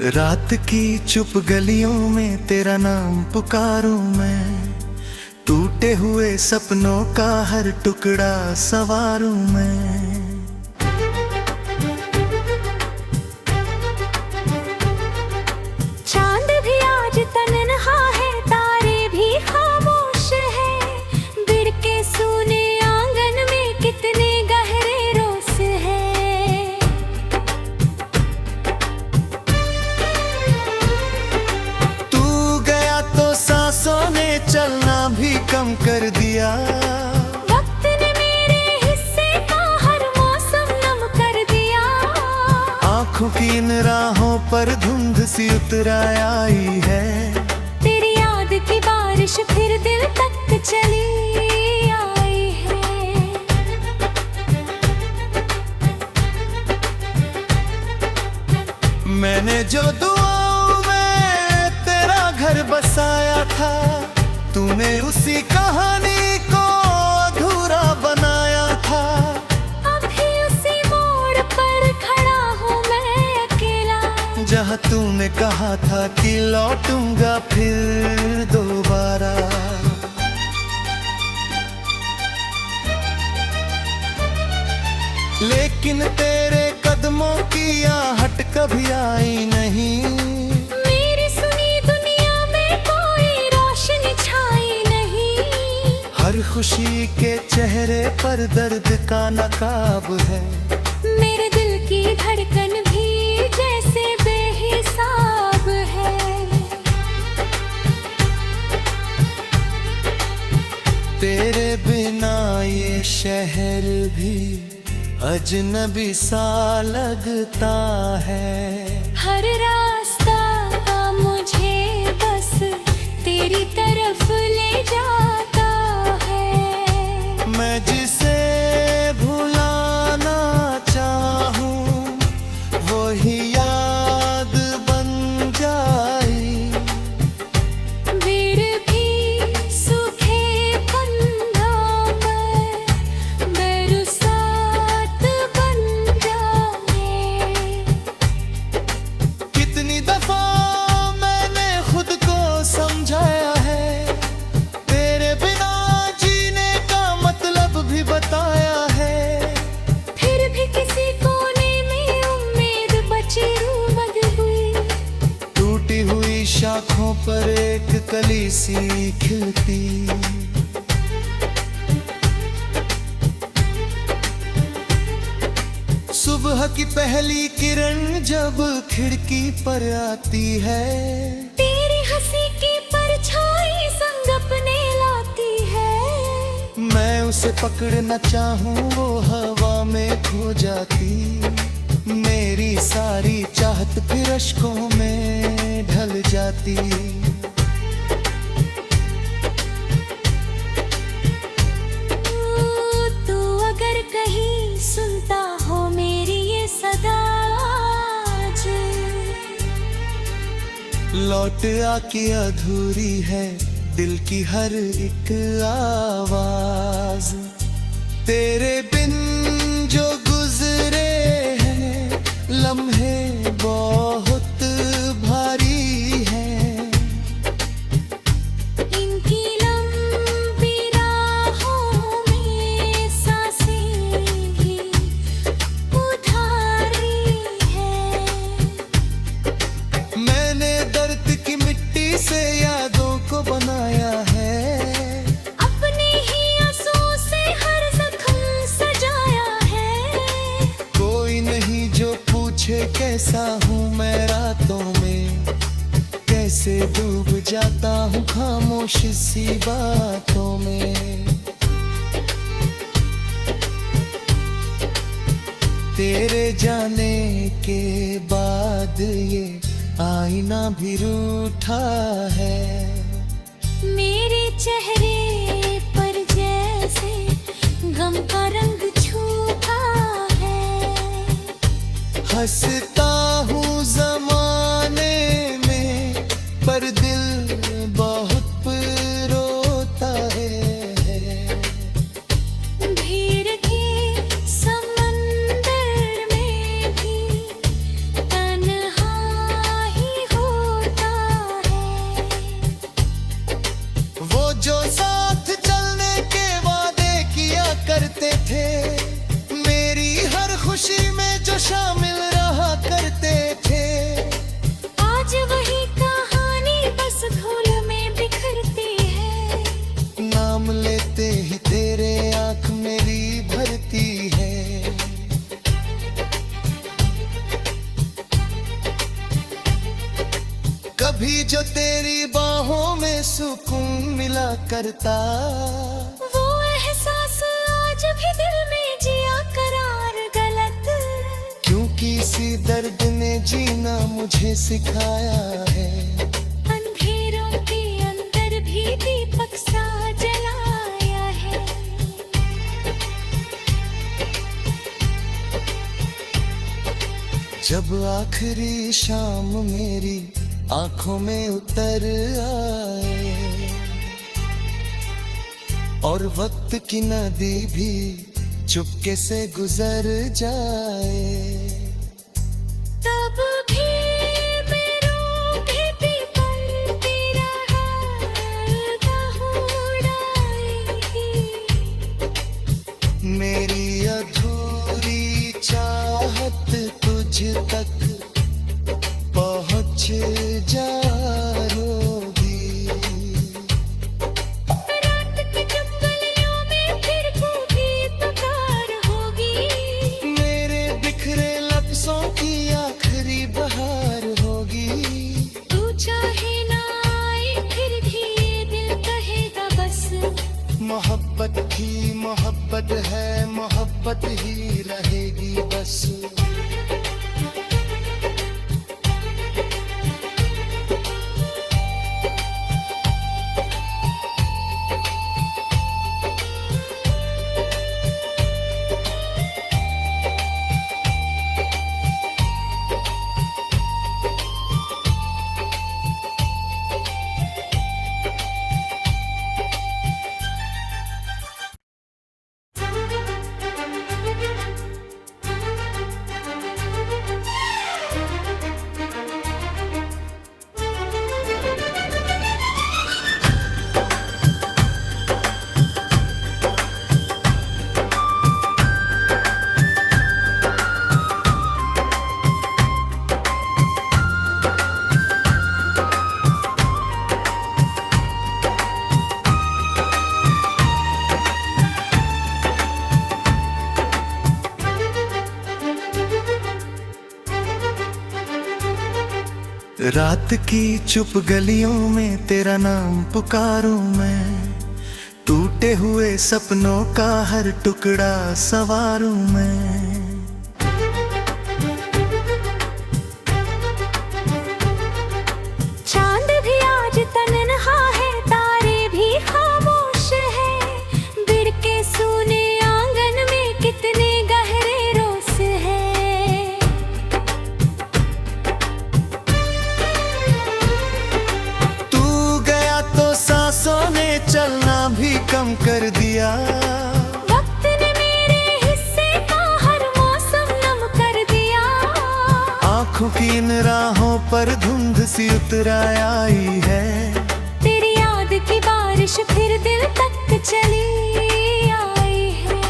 रात की चुप गलियों में तेरा नाम पुकारूं मैं, टूटे हुए सपनों का हर टुकड़ा संवारूं मैं। चांद भी आज तन्हा है, तारे भी खामोश है, बिड़ के सूने आंगन में कितने गहरे रोस है। तू गया तो सांसों ने चलना भी कम कर दिया, वक्त ने मेरे हिस्से का हर मौसम नम कर दिया। आंखों की इन राहों पर धुंध सी उतर आई है, तेरी याद की बारिश फिर दिल तक चली आई है। मैंने जो दुआओं में तेरा घर बसाया था, तूने उसी कहानी को अधूरा बनाया था। अभी उसी मोड़ पर खड़ा हूँ मैं अकेला, जहाँ तूने कहा था कि लौटूंगा फिर दोबारा। लेकिन तेरे कदमों की आहट कभी आई नहीं, मेरी सुनी दुनिया में कोई रोशनी छाई नहीं। हर खुशी के चेहरे पर दर्द का नकाब है, मेरे दिल की धड़कन भी जैसे बेहिसाब है। तेरे बिना ये शहर भी अजनबी सा लगता है। हर रास्ता मुझे बस तेरी तरफ ले जाता है। मैं जिसे भुलाना चाहूं वही याद बन जाई, फिर भी सूखे कंधों पर बरसात बन जाए। कितनी दफा मैंने खुद को समझाया है, तेरे बिना जीने का मतलब भी बताया है। फिर भी किसी कोने में उम्मीद बची रूमद हुई, टूटी हुई शाखों पर एक कली सी खिलती। सुबह की पहली किरण जब खिड़की पर आती है, तेरी हंसी की परछाई संग अपने लाती है। मैं उसे पकड़ना चाहूं वो हवा में खो जाती। मेरी सारी चाहत फिर अश्कों में ढल जाती। तू अगर कहीं सुनता हो मेरी ये सदा आज, लौट आके अधूरी है दिल की हर एक आवाज। तेरे बिन जो गुजरे हैं लम्हे बहुत भारी हैं, इनकी लंबी राहों में सांसें भी उधारी है। मैंने दर्द की मिट्टी से यादों को बनाया है, अपने ही आंसुओं से हर जख्म सजाया है। कोई नहीं जो पूछे कैसा हूँ मैं रातों में, कैसे डूब जाता हूँ खामोश सी बातों में। तेरे जाने के बाद ये आईना भी रूठा है, मेरे चेहरे पर जैसे गम का रंग छूटा है। हंसता हूँ जमाने में पर दिल बहुत रोता है। भीड़ के समंदर में भी तन्हाई करता। वो एहसास आज भी दिल में जिया करार गलत, क्योंकि इसी दर्द ने जीना मुझे सिखाया है। अंधेरों के अंदर भी दीपक सा जलाया है। जब आखिरी शाम मेरी आंखों में उतर आए और वक्त की नदी भी चुपके से गुजर जाए, तब भी मैं रूठी पल तेरा हाल दौड़ाएगी। मेरी अधूरी चाहत तुझ तक पहुँच जा रोगी। रात की चुप गलियों में फिर भूखी पुकार होगी। मेरे बिखरे लफ्जों की आखिरी बहार होगी। तू चाहे ना आए फिर भी ये दिल कहेगा बस, मोहब्बत ही मोहब्बत है, मोहब्बत ही रहेगी बस। रात की चुप गलियों में तेरा नाम पुकारूं मैं, टूटे हुए सपनों का हर टुकड़ा संवारूं मैं। चांद भी आज तन्हा है, तारे भी खामोश है। बिड़ के सूने आंगन में कितने गहरे रोस है। सांसों ने चलना भी कम कर दिया। वक्त ने मेरे हिस्से का हर मौसम नम कर दिया। आंखों की इन राहों पर धुंध सी उतर आई है। तेरी याद की बारिश फिर दिल तक चली आई है।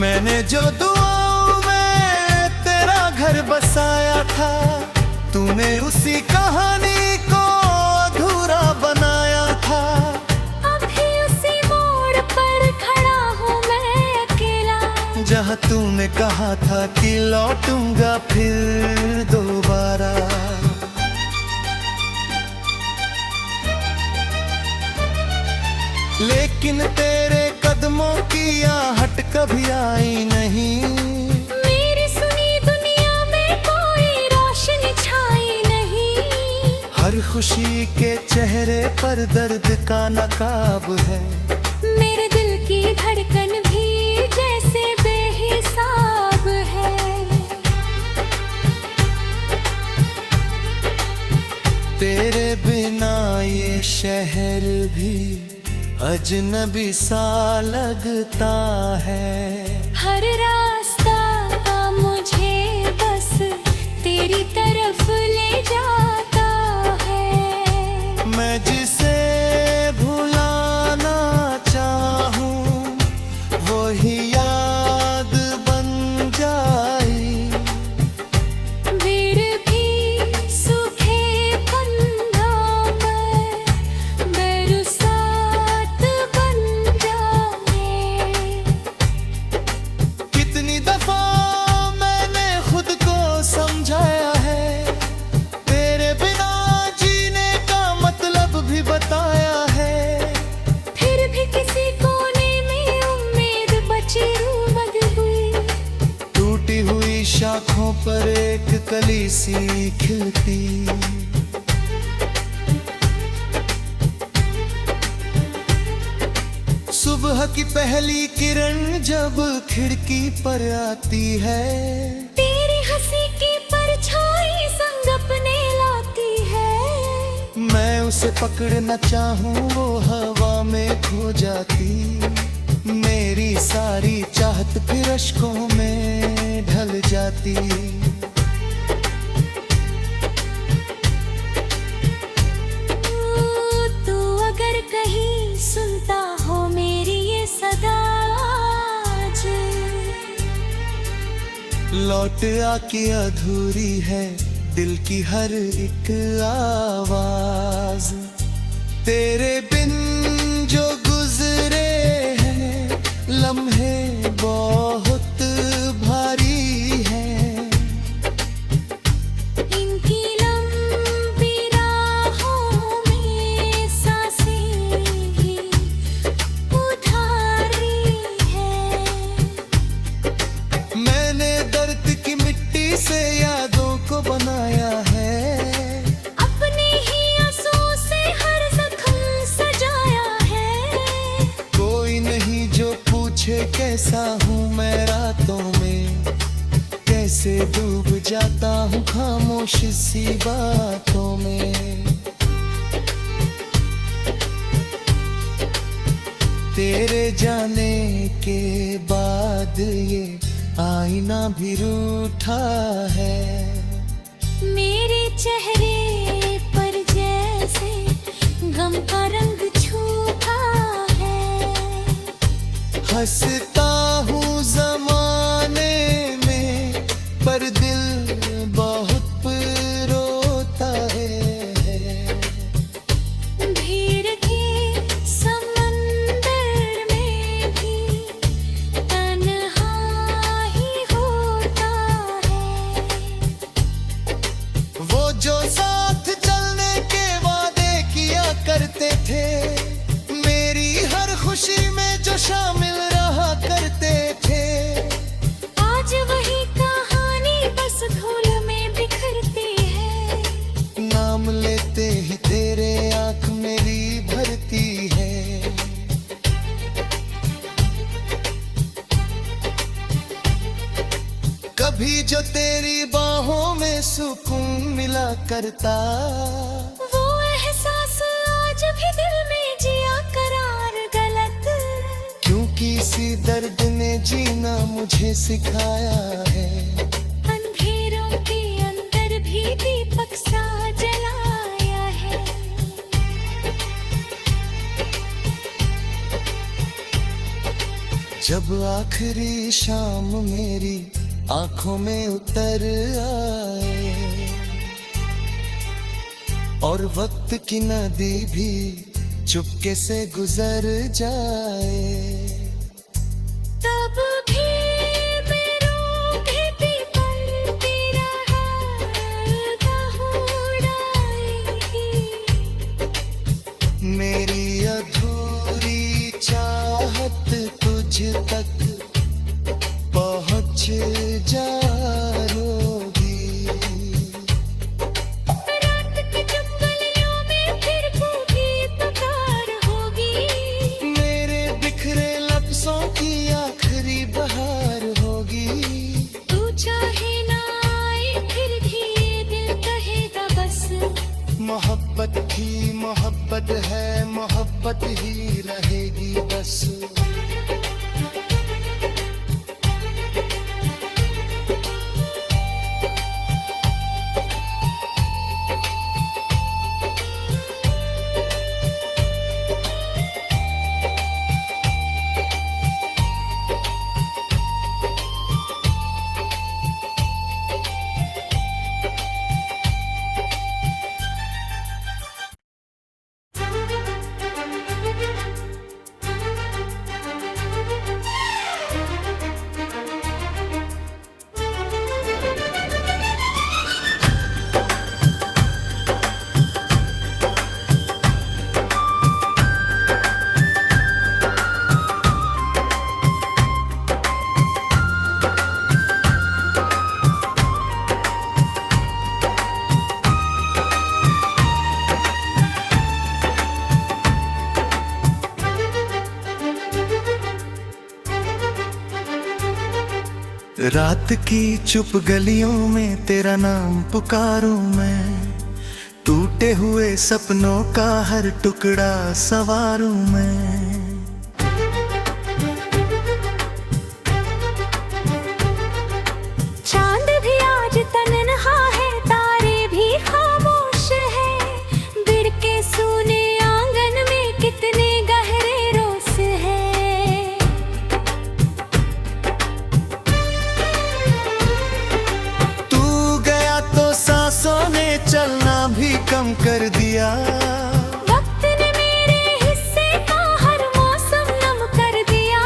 मैंने जो दुआओं में तेरा घर बसाया था, तूने उसी कहानी को अधूरा बनाया था। अभी उसी मोड़ पर खड़ा हूँ मैं अकेला, जहाँ तूने कहा था कि लौटूंगा फिर दोबारा। लेकिन तेरे कदमों की आहट कभी आई नहीं। मेरी सुनी दुनिया में कोई रोशनी छाई नहीं। हर खुशी के चेहरे पर दर्द का नकाब है। मेरे दिल की धड़कन भी जैसे बेहिसाब है। तेरे बिना ये शहर भी अजनबी सा लगता है। हर रास्ता मुझे बस तेरी तरफ ले जाता है। मैं जिसे भुलाना चाहूं वही याद बन जाई। फिर भी सूखे कंधों पर बरसात बन जाए। कितनी दफा मैंने खुद को समझाया है, की पहली किरण जब खिड़की पर आती है, तेरी हंसी की परछाई संग अपने लाती है। मैं उसे पकड़ना चाहूं वो हवा में खो जाती। मेरी सारी चाहत फिर अश्कों में ढल जाती। तू अगर कहीं सुनता हो मेरी ये सदा आज, लौट आके अधूरी है दिल की हर एक आवाज। तेरे बिन जो गुजरे हैं लम्हे बहुत भारी हैं। इनकी लंबी राहों में सांसें भी उधारी है। मैंने दर्द की मिट्टी से यादों को बनाया है, अपने ही आंसुओं से हर जख्म सजाया है। कोई नहीं जो पूछे कैसा हूँ मैं रातों में, कैसे डूब जाता हूँ खामोश सी बातों में। तेरे जाने के बाद ये आईना भी रूठा है। मेरे चेहरे पर जैसे गम का रंग छूटा है। हंसता हूँ जमाने में पर दिल बहुत रोता है। भीड़ के समंदर में भी तन्हा ही होता है। वो जो साथ चलने के वादे किया करते थे, मेरी हर खुशी में जो शामिल रहा करते थे, आज वही कहानी बस धूल में बिखरती है। नाम लेते ही तेरे आंख मेरी भरती है। कभी जो तेरी बाहों में सुकून मिला करता, वो एहसास आज भी दिल में जिया करार गलत। क्योंकि इसी दर्द ने जीना मुझे सिखाया है। अंधेरों के अंदर भी दीपक सा जलाया है। जब आखिरी शाम मेरी आंखों में उतर आए और वक्त की नदी भी चुपके से गुजर जाए, तब भी मैं रूठी पर तेरा हाथ दौड़ाएगी। मेरी अधूरी चाहत तुझ तक पहुंच जाओगी। रात की चुप गलियों में फिर भूखी पुकार होगी। मेरे बिखरे लफ्जों की आखिरी बहार होगी। तू चाहे ना आए फिर भी ये दिल कहेगा बस, मोहब्बत ही मोहब्बत है, मोहब्बत ही रहेगी बस। रात की चुप गलियों में तेरा नाम पुकारूं मैं, टूटे हुए सपनों का हर टुकड़ा संवारूं मैं। चांद भी आज तन्हा है, तारे भी खामोश है, बिड़ के सूने आंगन में कितने गहरे रोस है। तू गया तो सांसों ने चलना भी कम कर दिया, वक्त ने मेरे हिस्से का हर मौसम नम कर दिया।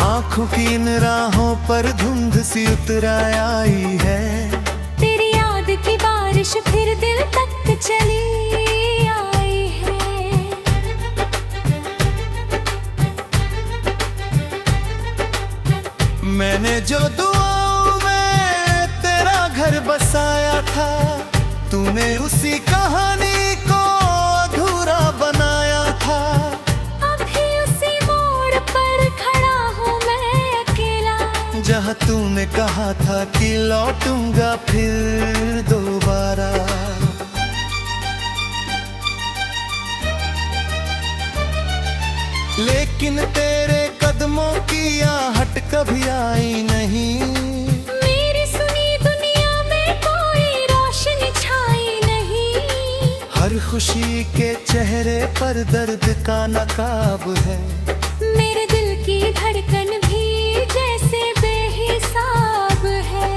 आंखों की इन राहों पर धुंध सी उतर आई है, तेरी याद की बारिश फिर दिल तक चली आई है। मैंने जो दुआओं में तेरा घर बसाया था, तूने उसी कहानी को अधूरा बनाया था। अभी उसी मोड़ पर खड़ा हूँ मैं अकेला, जहाँ तूने कहा था कि लौटूंगा फिर दोबारा। लेकिन तेरे कदमों की आहट कभी आई नहीं, मेरी सुनी दुनिया में कोई रोशनी छाई नहीं। हर खुशी के चेहरे पर दर्द का नकाब है, मेरे दिल की धड़कन भी जैसे बेहिसाब है।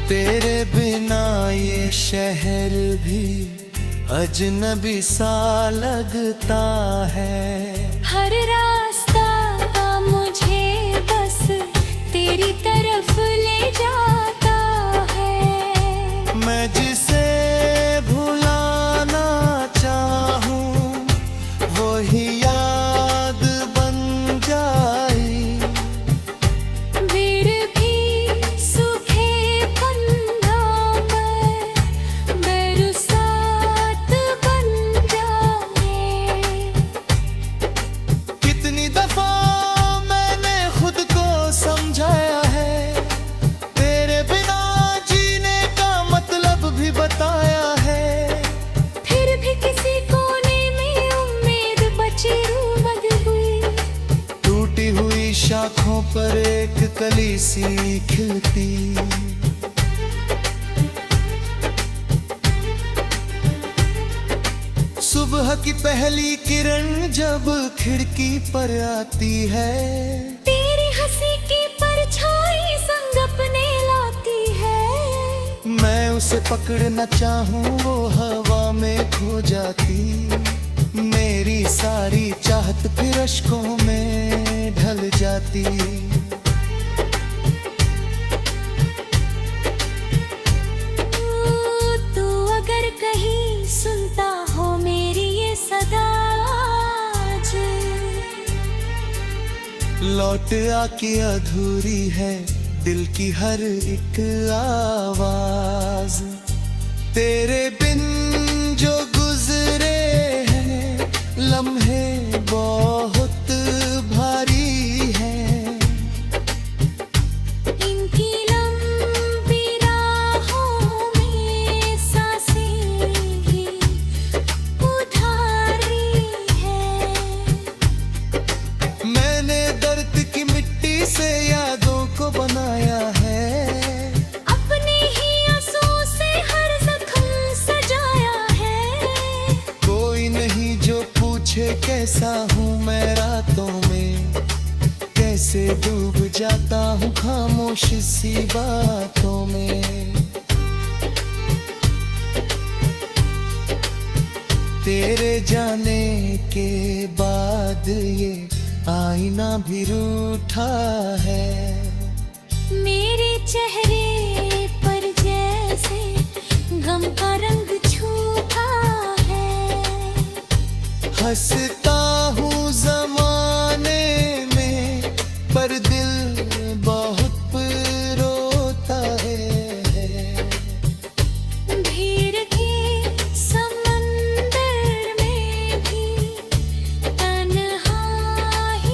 तेरे बिना ये शहर भी अजनबी सा लगता है। हर रास्ता मुझे बस तेरी तरफ ले जाता है। मैं जिसे भुलाना चाहूं वही याद बन जाई, फिर भी सूखे कंधों पर बरसात बन जाए। कितनी दफा मैंने खुद को समझाया है, तेरे बिना जीने का मतलब भी बताया है। फिर भी किसी कोने में उम्मीद बची रूबद हुई, टूटी हुई शाखों पर एक कली सी खिलती। सुबह की पहली किरण जब खिड़की पर आती है, तेरी हंसी की परछाई संग अपने लाती है। मैं उसे पकड़ना चाहूं वो हवा में खो जाती। मेरी सारी चाहत फिर अश्कों में ढल जाती। तू अगर कहीं सुनता हो मेरी ये सदा आज, लौट आके अधूरी है दिल की हर एक आवाज। तेरे बिन जो गुजरे हैं लम्हे बहुत भारी हैं, इनकी लंबी राहों में सांसें भी उधारी है। मैंने दर्द की मिट्टी से यादों को बनाया है, अपने ही आंसुओं से हर जख्म सजाया है। कोई नहीं जो पूछे कैसा हूँ मैं रातों में, कैसे डूब जाता हूँ खामोश सी बातों में। तेरे जाने के बाद ये आईना भी रूठा है, मेरे चेहरे पर जैसे गम का रंग छूटा है। हंसता हूँ जमाने में पर दिल बहुत रोता है। भीड़ के समंदर में भी तन्हाई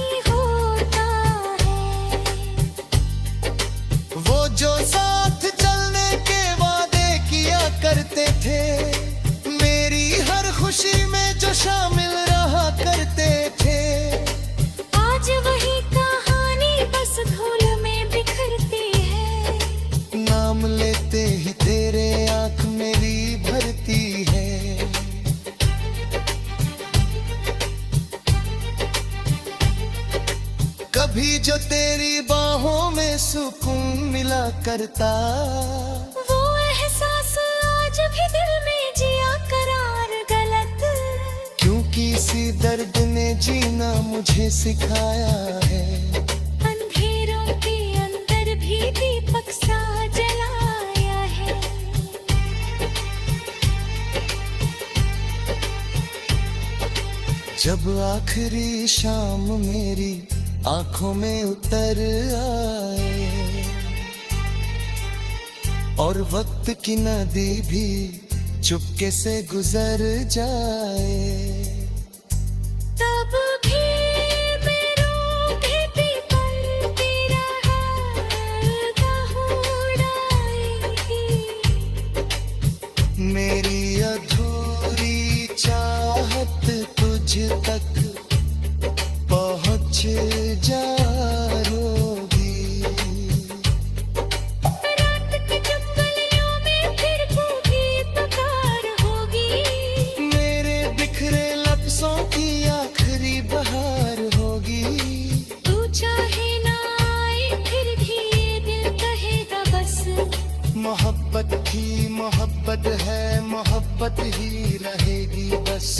करता। वो एहसास आज भी दिल में जिया करार गलत। क्योंकि इसी दर्द ने जीना मुझे सिखाया है। अंधेरों के अंदर भी दीपक सा जलाया है। जब आखिरी शाम मेरी आंखों में उतर आए और वक्त की नदी भी चुपके से गुजर जाए, तब भी मैं रोती पर तेरा हाल दौड़ाएगी। मेरी अधूरी चाहत तुझ तक पहुँच जा रोगी। रात की चुप गलियों में फिर भूखी पुकार होगी। मेरे बिखरे लफ्जों की आखिरी बहार होगी। तू चाहे ना आए फिर भी ये दिल कहेगा बस। मोहब्बत ही मोहब्बत है, मोहब्बत ही रहेगी बस।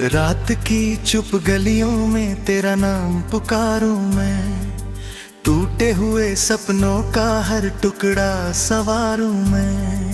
रात की चुप गलियों में तेरा नाम पुकारूं मैं। टूटे हुए सपनों का हर टुकड़ा संवारूं मैं।